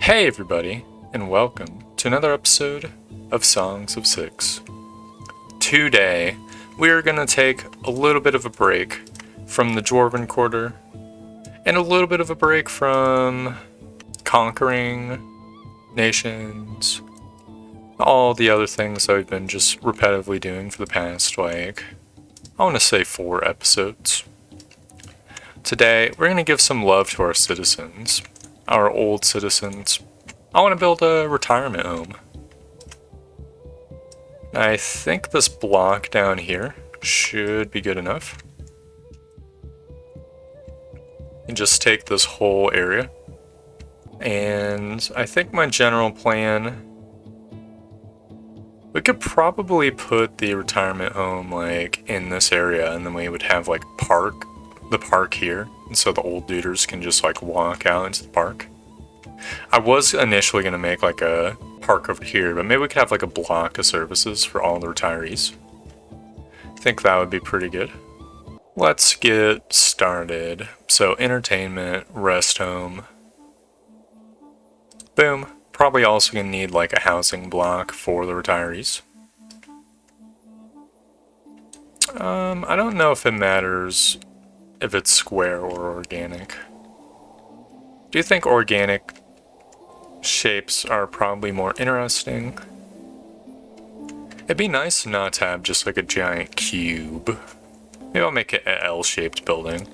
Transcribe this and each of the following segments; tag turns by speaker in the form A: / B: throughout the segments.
A: Hey everybody, and welcome to another episode of Songs of Six. Today, we are going to take a little bit of a break from the Dwarven Quarter, and a little bit of a break from conquering nations, all the other things I've been just repetitively doing for the past, I want to say 4 episodes. Today, we're going to give some love to our citizens, our old citizens. I want to build a retirement home. I think this block down here should be good enough. And just take this whole area. And I think my general plan, we could probably put the retirement home like in this area, and then we would have like the park here, and so the old duders can just like walk out into the park. I was initially going to make like a park over here, but maybe we could have like a block of services for all the retirees. I think that would be pretty good. Let's get started. So entertainment, rest home. Boom. Probably also going to need like a housing block for the retirees. I don't know if it matters if it's square or organic. Do you think organic shapes are probably more interesting? It'd be nice not to have just like a giant cube. Maybe I'll make it an L-shaped building.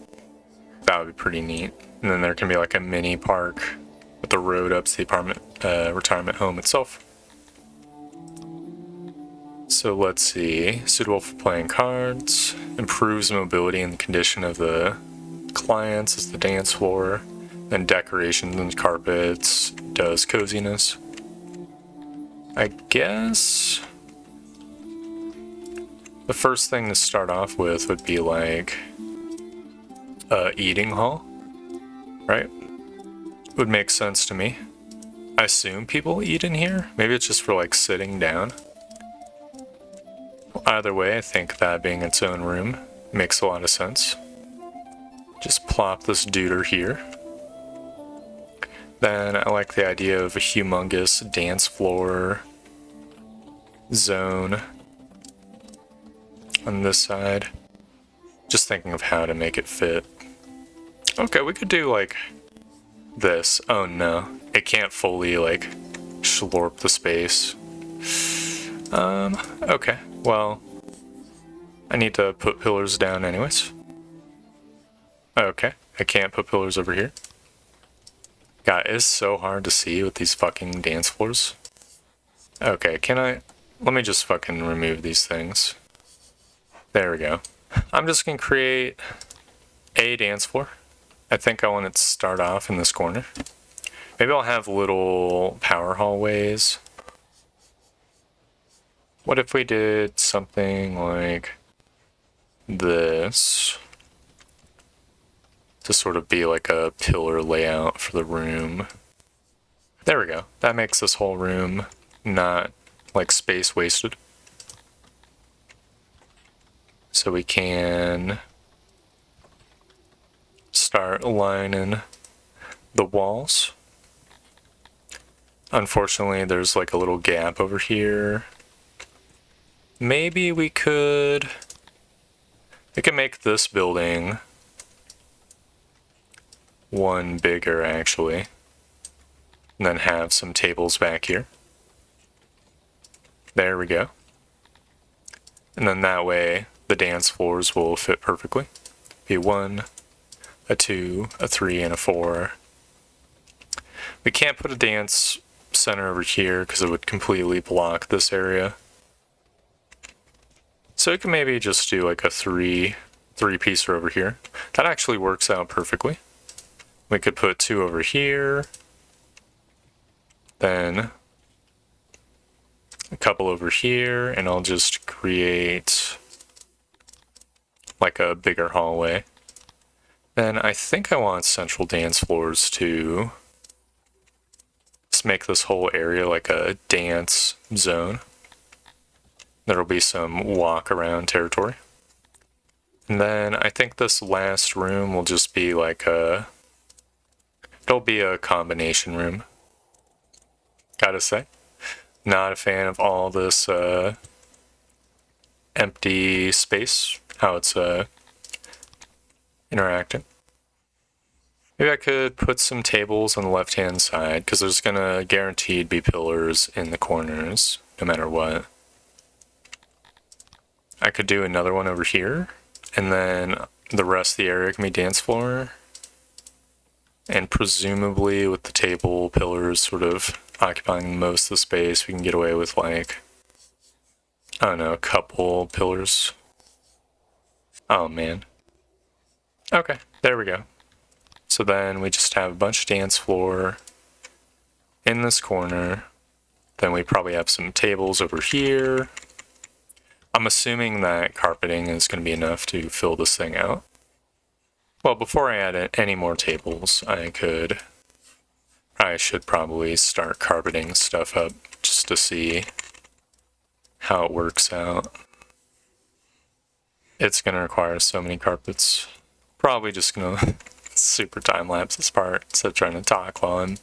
A: That would be pretty neat. And then there can be like a mini park with the road up to the retirement home itself. So let's see. Suitable for playing cards. Improves mobility and the condition of the clients as the dance floor. Then decorations and carpets does coziness. I guess the first thing to start off with would be like a eating hall, right? Would make sense to me. I assume people eat in here. Maybe it's just for like sitting down. Either way, I think that being its own room makes a lot of sense. Just plop this duder here. Then I like the idea of a humongous dance floor zone on this side. Just thinking of how to make it fit. Okay, we could do like this. Oh no, it can't fully like slurp the space. Okay, well, I need to put pillars down anyways. Okay, I can't put pillars over here. God, it's so hard to see with these fucking dance floors. Okay, let me just fucking remove these things. There we go. I'm just gonna create a dance floor. I think I want it to start off in this corner. Maybe I'll have little power hallways. What if we did something like this? To sort of be like a pillar layout for the room. There we go. That makes this whole room not like space wasted. So we can start lining the walls. Unfortunately, there's like a little gap over here. Maybe we can make this building one bigger actually, and then have some tables back here. There we go. And then that way the dance floors will fit perfectly. Be 1, a 2, a 3, and a 4. We can't put a dance center over here because it would completely block this area. So we can maybe just do like a three-piecer over here. That actually works out perfectly. We could put 2 over here, then a couple over here, and I'll just create like a bigger hallway. Then I think I want central dance floors to just make this whole area like a dance zone. There'll be some walk around territory. And then I think this last room will just be like it'll be a combination room. gotta say. Not a fan of all this empty space, how it's interacting. Maybe I could put some tables on the left-hand side, because there's gonna guaranteed be pillars in the corners, no matter what. I could do another one over here, and then the rest of the area can be dance floor. And presumably with the table pillars sort of occupying most of the space, we can get away with like, I don't know, a couple pillars. Oh man. Okay, there we go. So then we just have a bunch of dance floor in this corner. Then we probably have some tables over here. I'm assuming that carpeting is going to be enough to fill this thing out. Well, before I add any more tables, I should probably start carpeting stuff up just to see how it works out. It's going to require so many carpets. Probably just going to super time-lapse this part instead of trying to talk while I'm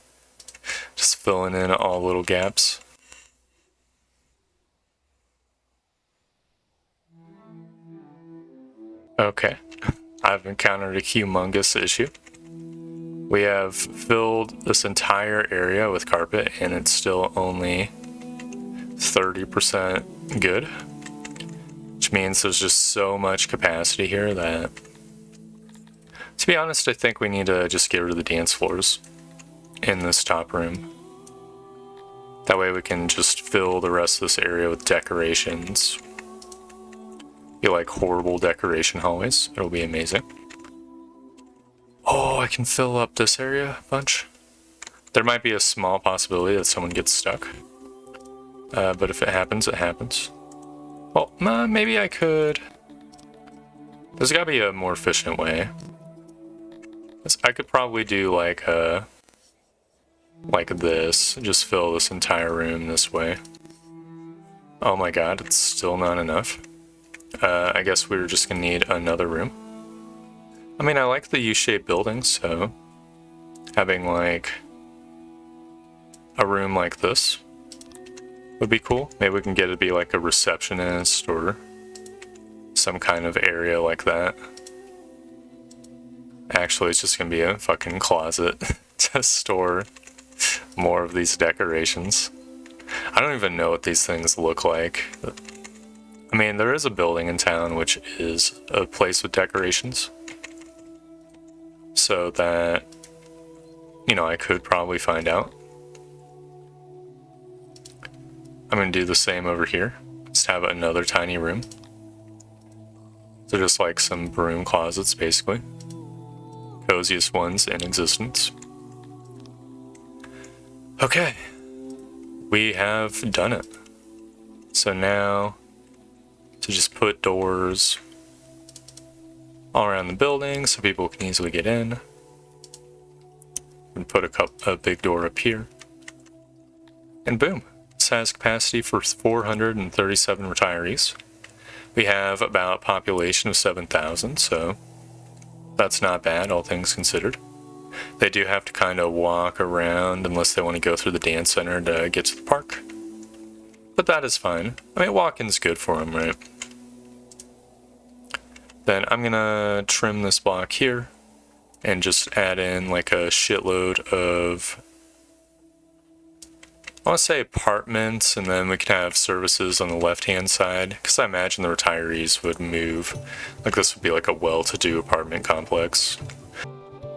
A: just filling in all little gaps. Okay, I've encountered a humongous issue. We have filled this entire area with carpet and it's still only 30% good, which means there's just so much capacity here that, to be honest, I think we need to just get rid of the dance floors in this top room. That way we can just fill the rest of this area with decorations. Be like horrible decoration hallways. It'll be amazing. Oh, I can fill up this area a bunch. There might be a small possibility that someone gets stuck. But if it happens, it happens. Well, maybe I could... There's gotta be a more efficient way. I could probably do like this. Just fill this entire room this way. Oh my god, it's still not enough. I guess we're just gonna need another room. I mean, I like the U-shaped building, so having like a room like this would be cool. Maybe we can get it to be like a receptionist or some kind of area like that. Actually, it's just gonna be a fucking closet to store more of these decorations. I don't even know what these things look like. I mean, there is a building in town which is a place with decorations. So that, you know, I could probably find out. I'm gonna do the same over here. Just have another tiny room. So just like some broom closets, basically. Coziest ones in existence. Okay. We have done it. So now, to just put doors all around the building so people can easily get in. And put a big door up here. And boom. This has capacity for 437 retirees. We have about a population of 7,000, so that's not bad, all things considered. They do have to kind of walk around unless they want to go through the dance center to get to the park. But that is fine. I mean, walking's good for them, right? Then I'm gonna trim this block here and just add in like a shitload of, I want to say apartments, and then we can have services on the left-hand side, because I imagine the retirees would move. Like this would be like a well-to-do apartment complex.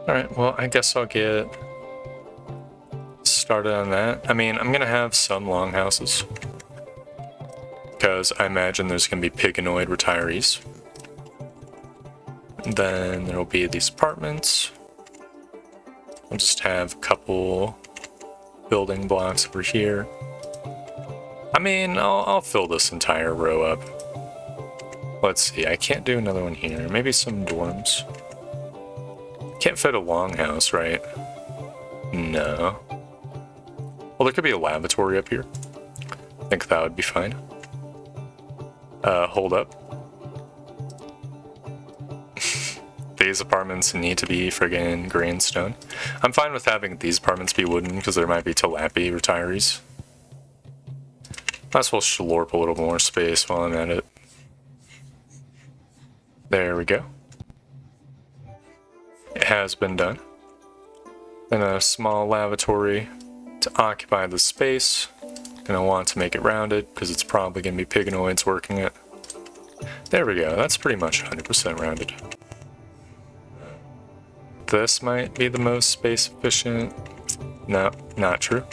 A: Alright, well, I guess I'll get started on that. I mean, I'm going to have some longhouses, because I imagine there's going to be Piganoid retirees. And then there will be these apartments. I'll just have a couple building blocks over here. I mean, I'll fill this entire row up. Let's see, I can't do another one here. Maybe some dorms. Can't fit a longhouse, right? No. Well, there could be a lavatory up here. I think that would be fine. Hold up. these apartments need to be friggin' greenstone. I'm fine with having these apartments be wooden because there might be Talapi retirees. Might as well slurp a little more space while I'm at it. There we go. It has been done. Then a small lavatory to occupy the space. Gonna want to make it rounded because it's probably gonna be Piganoids working it. There we go, that's pretty much 100% rounded. This might be the most space efficient. No, not true.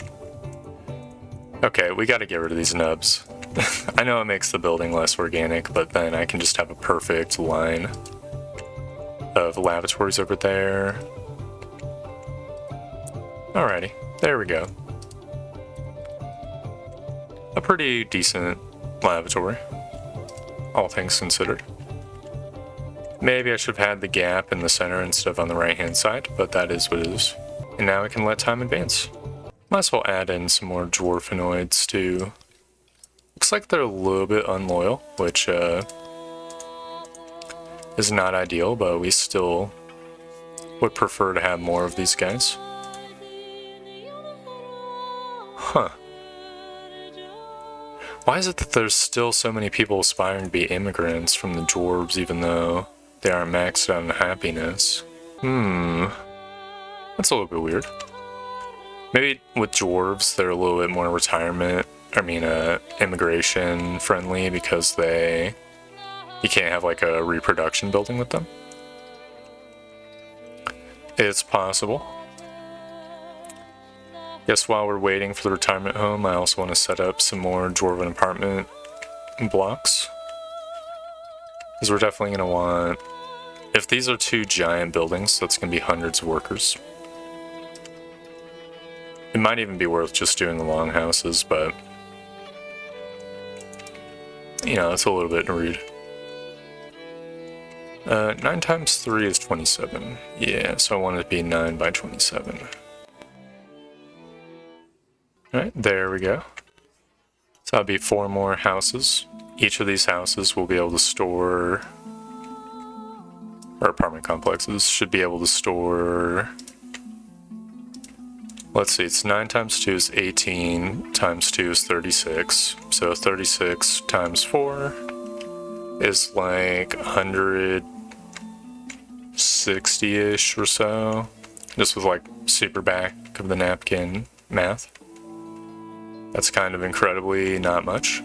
A: Okay, we gotta get rid of these nubs. I know it makes the building less organic, but then I can just have a perfect line of lavatories over there. Alrighty, there we go. A pretty decent lavatory, all things considered. Maybe I should have had the gap in the center instead of on the right hand side, but that is what it is. And now I can let time advance. Might as well add in some more dwarfinoids too. Looks like they're a little bit unloyal, which is not ideal, but we still would prefer to have more of these guys. Huh. Why is it that there's still so many people aspiring to be immigrants from the dwarves even though they aren't maxed out in happiness? That's a little bit weird. Maybe with dwarves they're a little bit more immigration friendly because you can't have like a reproduction building with them. It's possible. Guess while we're waiting for the retirement home, I also want to set up some more dwarven apartment blocks. Because we're definitely going to want... If these are two giant buildings, that's going to be hundreds of workers. It might even be worth just doing the longhouses, but... You know, it's a little bit rude. 9 times 3 is 27. Yeah, so I want it to be 9 by 27. Alright, there we go. So that'll be 4 more houses. Each of these houses will be able to store... Or apartment complexes should be able to store... Let's see, it's 9 times 2 is 18, times 2 is 36. So 36 times 4 is like 160-ish or so. Just with like super back of the napkin math. That's kind of incredibly not much.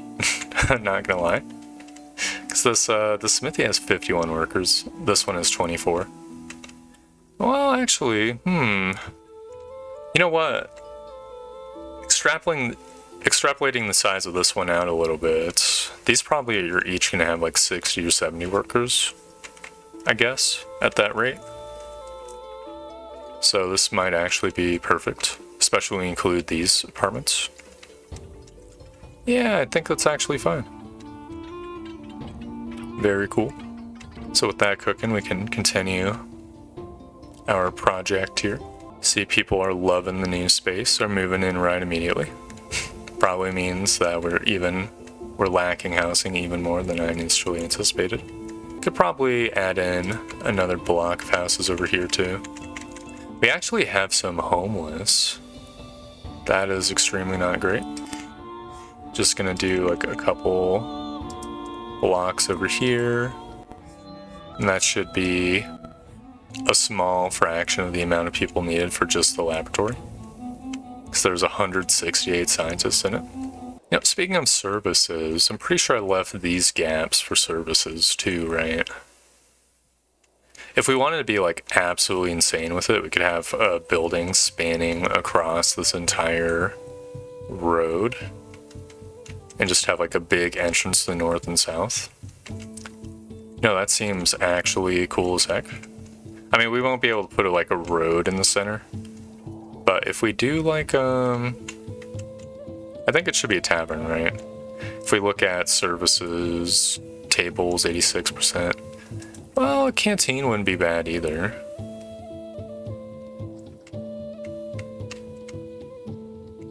A: I'm not gonna lie. Because the smithy has 51 workers. This one has 24. Well, actually, You know what? Extrapolating the size of this one out a little bit, these probably are each gonna have like 60 or 70 workers, I guess, at that rate. So this might actually be perfect, especially when you include these apartments. Yeah, I think that's actually fine. Very cool. So with that cooking, we can continue our project here. See, people are loving the new space, are moving in right immediately. Probably means that we're lacking housing even more than I initially anticipated. Could probably add in another block of houses over here too. We actually have some homeless. That is extremely not great. Just gonna do like a couple blocks over here. And that should be a small fraction of the amount of people needed for just the laboratory. Because there's 168 scientists in it. Now, speaking of services, I'm pretty sure I left these gaps for services too, right? If we wanted to be like absolutely insane with it, we could have a building spanning across this entire road and just have like a big entrance to the north and south. No, that seems actually cool as heck. I mean, we won't be able to put like a road in the center, but if we do like, I think it should be a tavern, right? If we look at services, tables, 86%, well, a canteen wouldn't be bad either.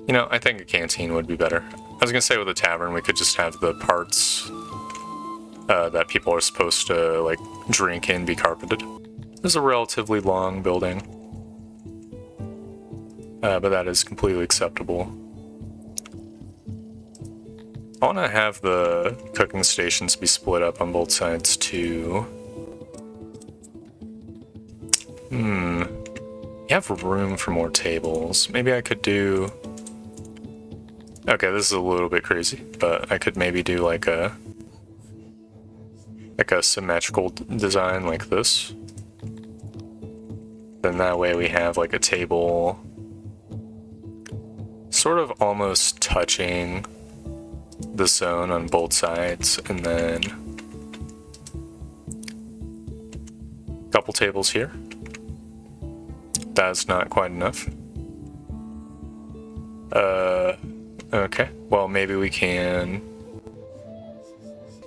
A: You know, I think a canteen would be better. I was gonna say with a tavern, we could just have the parts that people are supposed to like drink in be carpeted. is a relatively long building, but that is completely acceptable. I want to have the cooking stations be split up on both sides too. You have room for more tables. Maybe I could do... Okay, this is a little bit crazy, but I could maybe do like a symmetrical design like this. Then that way we have like a table sort of almost touching the zone on both sides, and then a couple tables here. That's not quite enough. Okay, well maybe we can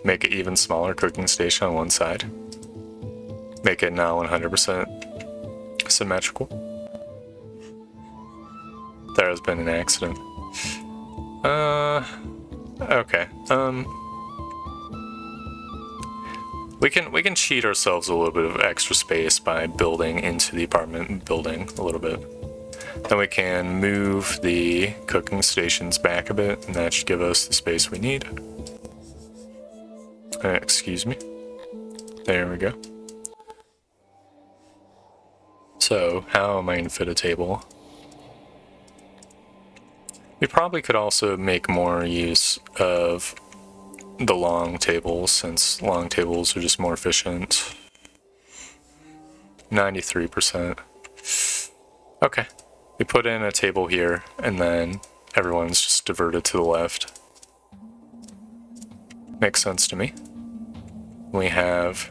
A: make an even smaller cooking station on one side. Make it now 100% symmetrical. There has been an accident. Okay. We can cheat ourselves a little bit of extra space by building into the apartment building a little bit. Then we can move the cooking stations back a bit, and that should give us the space we need. Excuse me. There we go. So, how am I going to fit a table? We probably could also make more use of the long tables, since long tables are just more efficient. 93%. Okay. We put in a table here, and then everyone's just diverted to the left. Makes sense to me. We have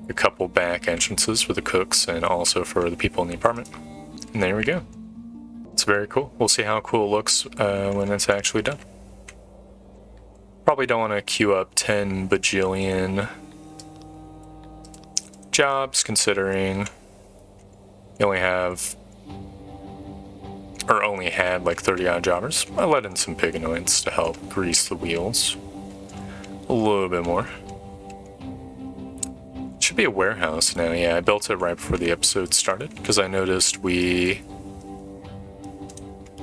A: a couple back entrances for the cooks and also for the people in the apartment. And there we go. It's very cool. We'll see how cool it looks when it's actually done. Probably don't want to queue up 10 bajillion jobs, considering you only have, or only had like 30 odd jobbers. I let in some piganoids to help grease the wheels a little bit more. Should be a warehouse now. Yeah, I built it right before the episode started because I noticed we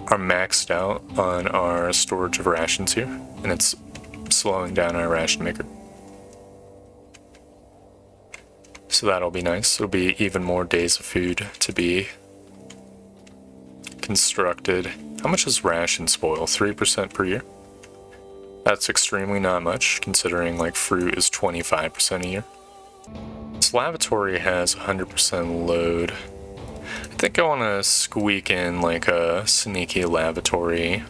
A: are maxed out on our storage of rations here, and it's slowing down our ration maker. So that'll be nice. There'll be even more days of food to be constructed. How much does ration spoil? 3% per year? That's extremely not much, considering like fruit is 25% a year. This lavatory has 100% load. I think I want to squeak in like a sneaky lavatory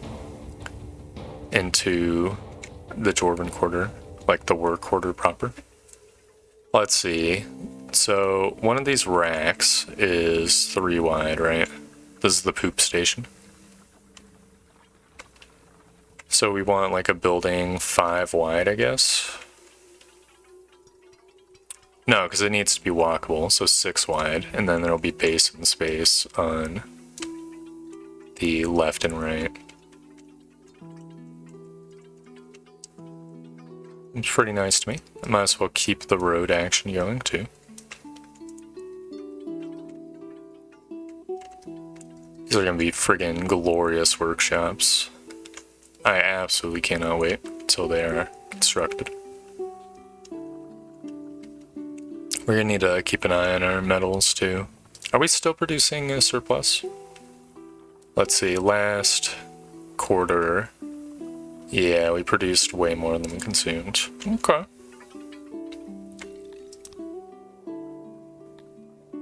A: into the Dwarven Quarter, like the work quarter proper. Let's see. So one of these racks is 3 wide, right? This is the poop station. So we want like a building 5 wide, I guess. No, because it needs to be walkable, so 6 wide, and then there'll be basin space on the left and right. It's pretty nice to me. I might as well keep the road action going too. These are gonna be friggin' glorious workshops. I absolutely cannot wait until they are constructed. We're gonna need to keep an eye on our metals too. Are we still producing a surplus? Let's see, last quarter. Yeah, we produced way more than we consumed. Okay.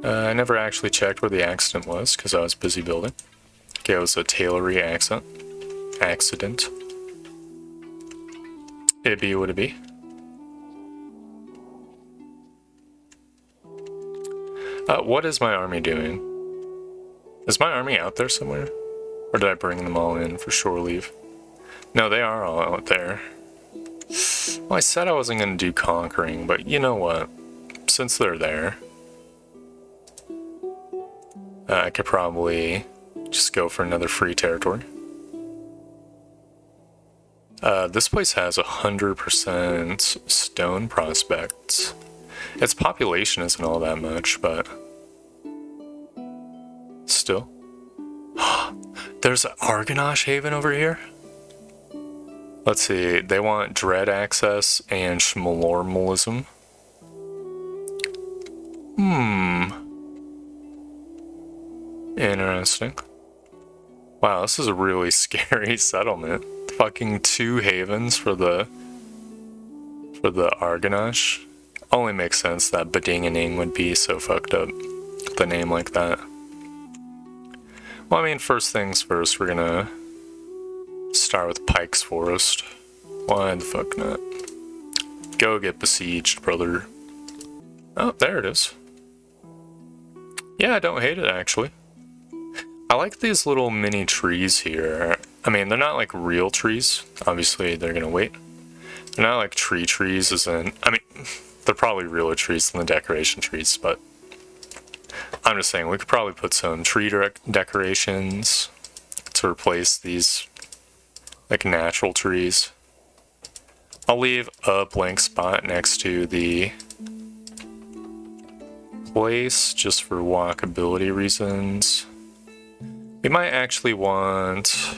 A: I never actually checked where the accident was because I was busy building. Okay, it was a tailory accident. It be what it be. What is my army doing? Is my army out there somewhere? Or did I bring them all in for shore leave? No, they are all out there. Well, I said I wasn't going to do conquering, but you know what? Since they're there, I could probably just go for another free territory. This place has 100% stone prospects. Its population isn't all that much, but still. There's an Argonash Haven over here? Let's see, they want Dread access and Schmalormalism. Interesting. Wow, this is a really scary settlement. Fucking 2 havens for the Argonash. Only makes sense that Badinganing would be so fucked up with a name like that. Well, I mean, first things first, we're gonna start with Pike's Forest. Why the fuck not? Go get besieged, brother. Oh, there it is. Yeah, I don't hate it, actually. I like these little mini trees here. I mean, they're not like real trees. Obviously, they're gonna wait. They're not like trees as in... I mean, they're probably realer trees than the decoration trees, but... I'm just saying, we could probably put some tree decorations to replace these, like, natural trees. I'll leave a blank spot next to the place, just for walkability reasons. We might actually want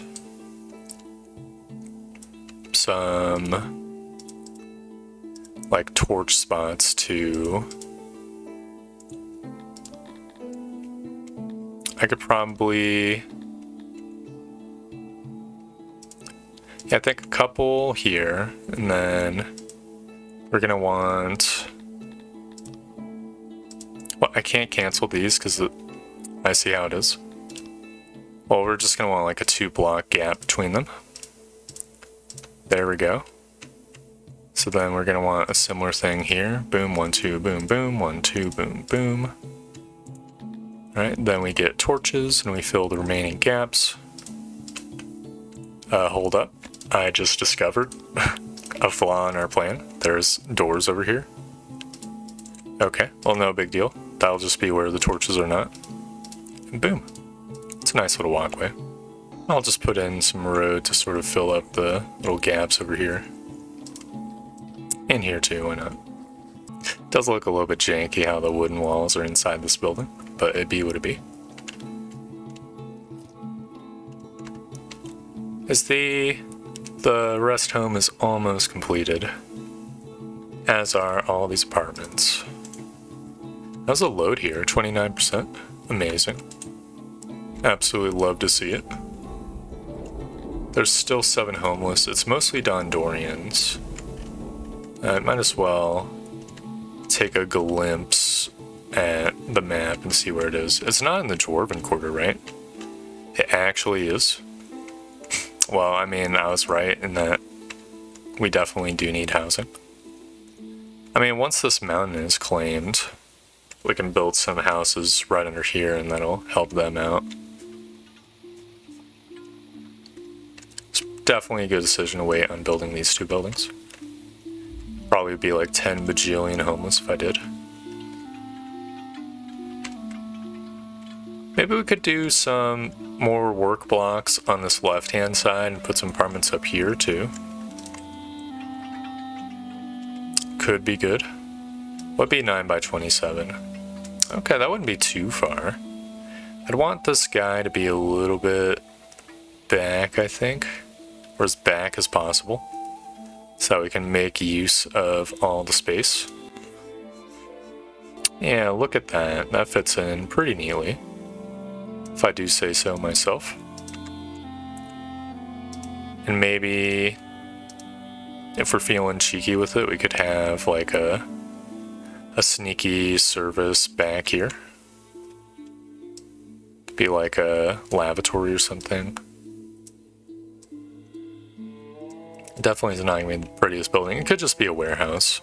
A: some, like, torch spots too. I could probably... yeah, I think a couple here, and then we're gonna want... well, I can't cancel these because I see how it is. Well, we're just gonna want like a 2-block gap between them. There we go. So then we're gonna want a similar thing here. Boom, 1, 2, boom, boom, 1, 2, boom, boom. Alright, then we get torches and we fill the remaining gaps. Hold up. I just discovered a flaw in our plan. There's doors over here. Okay, well, no big deal. That'll just be where the torches are not. And boom. It's a nice little walkway. I'll just put in some road to sort of fill up the little gaps over here. And here too, why not? It does look a little bit janky how the wooden walls are inside this building, but it be what it be. As the rest home is almost completed, as are all these apartments. How's the load here? 29%? Amazing. Absolutely love to see it. There's still 7 homeless. It's mostly Dondorians. I might as well take a glimpse at the map and see where it is. It's not in the Dwarven Quarter, right? It actually is. Well, I mean, I was right in that we definitely do need housing. I mean, once this mountain is claimed, we can build some houses right under here and that'll help them out. It's definitely a good decision to wait on building these 2 buildings. Probably would be like 10 bajillion homeless if I did. Maybe we could do some more work blocks on this left-hand side and put some apartments up here too. Could be good. Would be 9 by 27. Okay, that wouldn't be too far. I'd want this guy to be a little bit back, I think. Or as back as possible. So we can make use of all the space. Yeah, look at that. That fits in pretty neatly. If I do say so myself. And maybe, if we're feeling cheeky with it, we could have like a sneaky service back here. Be like a lavatory or something. Definitely is not going to be the prettiest building. It could just be a warehouse.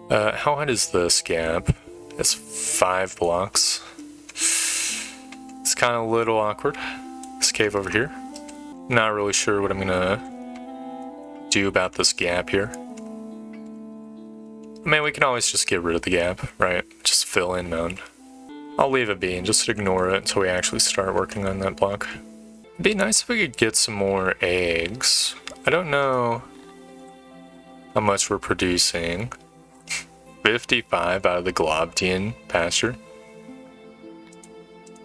A: How wide is this gap? It's 5 blocks. It's kind of a little awkward. This cave over here. Not really sure what I'm gonna do about this gap here. I mean, we can always just get rid of the gap, right? Just fill in mound. I'll leave it be and just ignore it until we actually start working on that block. It'd be nice if we could get some more eggs. I don't know how much we're producing. 55 out of the Globdian pasture.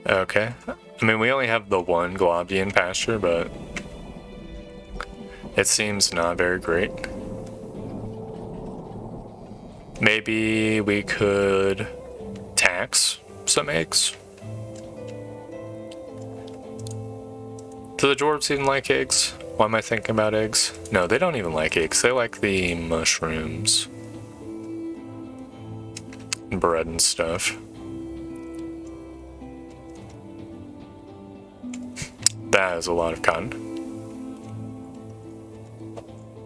A: Okay. I mean, we only have the one Globdian pasture, but it seems not very great. Maybe we could tax some eggs. Do the dwarves even like eggs? Why am I thinking about eggs? No, they don't even like eggs. They like the mushrooms. And bread and stuff. That is a lot of cotton.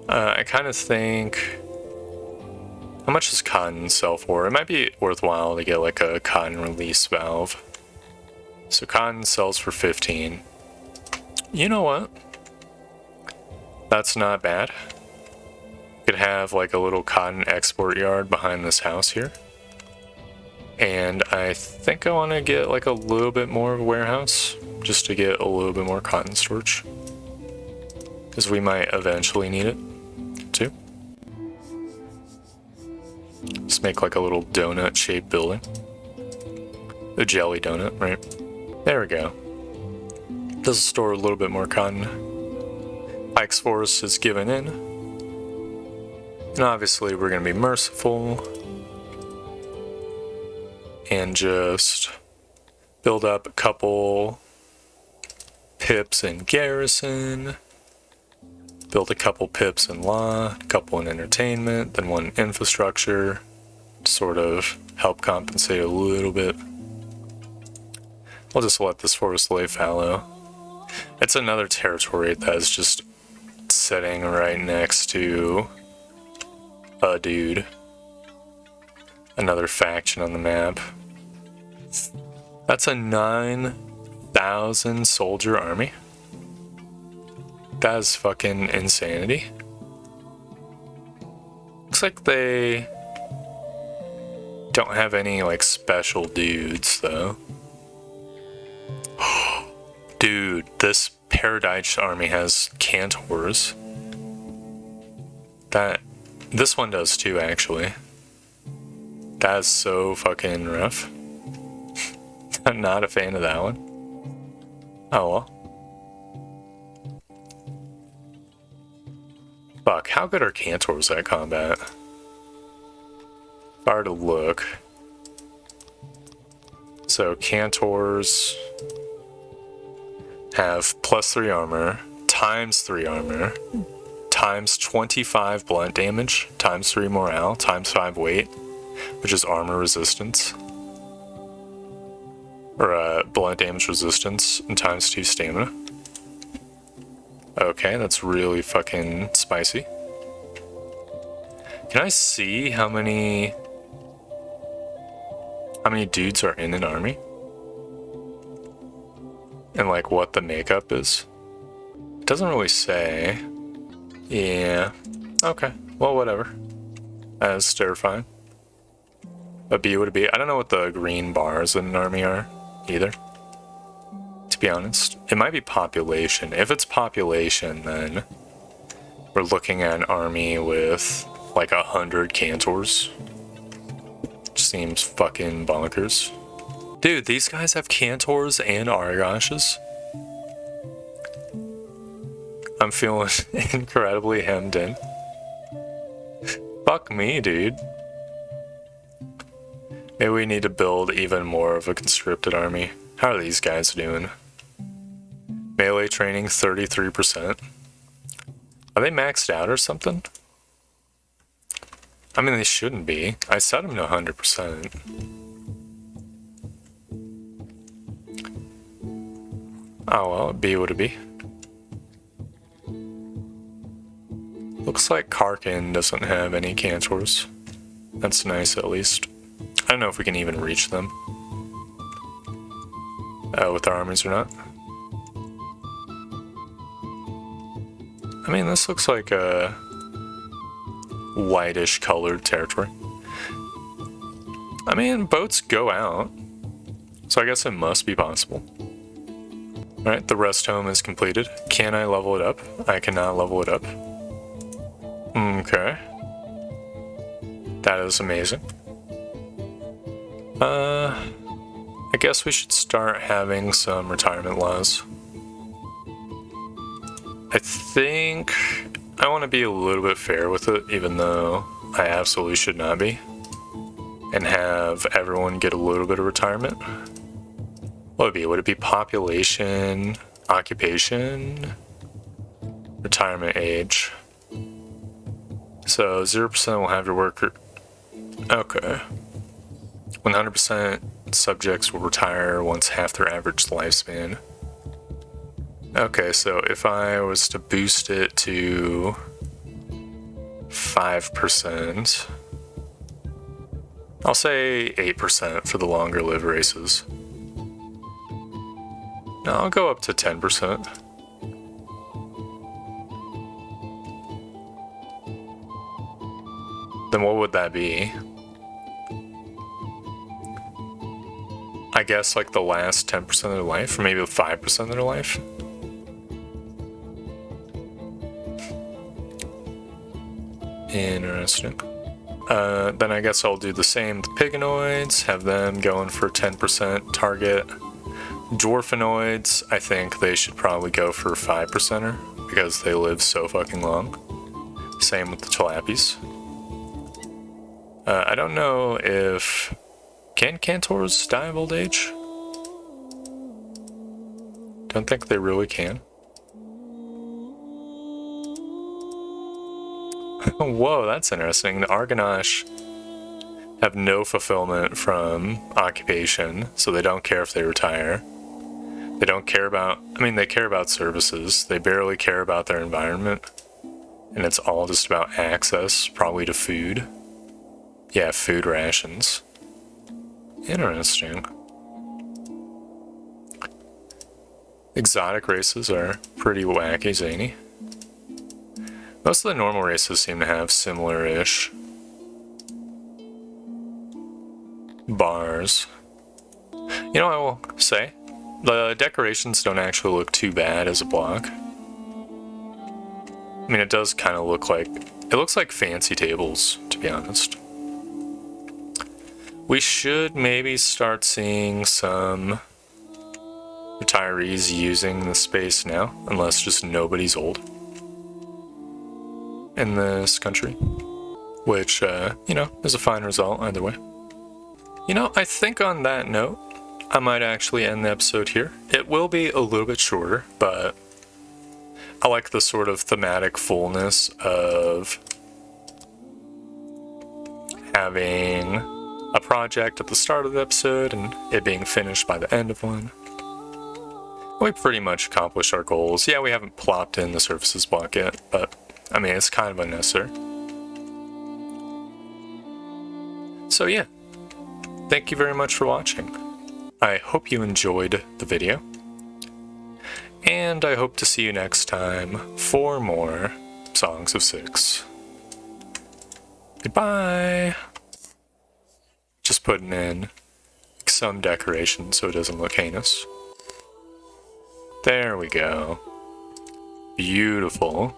A: I kind of think... How much does cotton sell for? It might be worthwhile to get like a cotton release valve. So cotton sells for 15. You know what? That's not bad. Could have like a little cotton export yard behind this house here. And I think I want to get like a little bit more of a warehouse just to get a little bit more cotton storage. Because we might eventually need it too. Just make like a little donut shaped building. A jelly donut, right? There we go. Does store a little bit more cotton. Pike's Forest is given in. And obviously we're going to be merciful. And just build up a couple pips in garrison. Build a couple pips in law, a couple in entertainment, then one in infrastructure. To sort of help compensate a little bit. I'll just let this forest lay fallow. It's another territory that is just sitting right next to a dude. Another faction on the map. That's a 9,000 soldier army. That is fucking insanity. Looks like they don't have any like special dudes though. Dude, this Paradise army has Cantors. This one does too, actually. That is so fucking rough. I'm not a fan of that one. Oh well. Fuck, how good are Cantors at combat? If I were to look. So Cantors have +3 armor, ×3 armor, ×25 blunt damage, ×3 morale, ×5 weight, which is armor resistance. Or blunt damage resistance, and ×2 stamina. Okay, that's really fucking spicy. Can I see how many dudes are in an army? And like what the makeup is? It doesn't really say. Yeah. Okay. Well, whatever. That's terrifying. But B would be. I don't know what the green bars in an army are either. To be honest. It might be population. If it's population, then we're looking at an army with like 100 Cantors. Which seems fucking bonkers. Dude, these guys have Cantors and Argoshes. I'm feeling incredibly hemmed in. Fuck me, dude. Maybe we need to build even more of a conscripted army. How are these guys doing? Melee training 33%. Are they maxed out or something? I mean, they shouldn't be. I set them to 100%. Oh well, B would it be? Looks like Karkin doesn't have any Cantors. That's nice at least. I don't know if we can even reach them. With our armies or not. I mean, this looks like a whitish colored territory. I mean, boats go out. So I guess it must be possible. Alright, the rest home is completed. Can I level it up? I cannot level it up. Okay. That is amazing. I guess we should start having some retirement laws. I think I want to be a little bit fair with it, even though I absolutely should not be, and have everyone get a little bit of retirement. What would it be? Would it be population, occupation, retirement age? So 0% will have your worker. Okay. 100% subjects will retire once half their average lifespan. Okay, so if I was to boost it to 5%, I'll say 8% for the longer live races. No, I'll go up to 10%. Then what would that be? I guess like the last 10% of their life, or maybe 5% of their life. Interesting. Then I guess I'll do the same with Piganoids, have them going for 10% target. Dwarfinoids, I think they should probably go for 5%er because they live so fucking long. Same with the Tilappies. I don't know if... Can Cantors die of old age? Don't think they really can. Whoa, that's interesting. The Argonash have no fulfillment from occupation, so they don't care if they retire. They don't care about... I mean, they care about services. They barely care about their environment. And it's all just about access, probably to food. Yeah, food rations. Interesting. Exotic races are pretty wacky, zany. Most of the normal races seem to have similar-ish bars. You know what I will say? The decorations don't actually look too bad as a block. I mean, it does kind of look like... It looks like fancy tables, to be honest. We should maybe start seeing some retirees using the space now, unless just nobody's old in this country, which, you know, is a fine result either way. You know, I think on that note, I might actually end the episode here. It will be a little bit shorter, but I like the sort of thematic fullness of having a project at the start of the episode and it being finished by the end of one. We pretty much accomplished our goals. Yeah, we haven't plopped in the services block yet, but I mean, it's kind of unnecessary. So yeah, thank you very much for watching. I hope you enjoyed the video, and I hope to see you next time for more Songs of Six. Goodbye! Just putting in some decoration so it doesn't look heinous. There we go. Beautiful.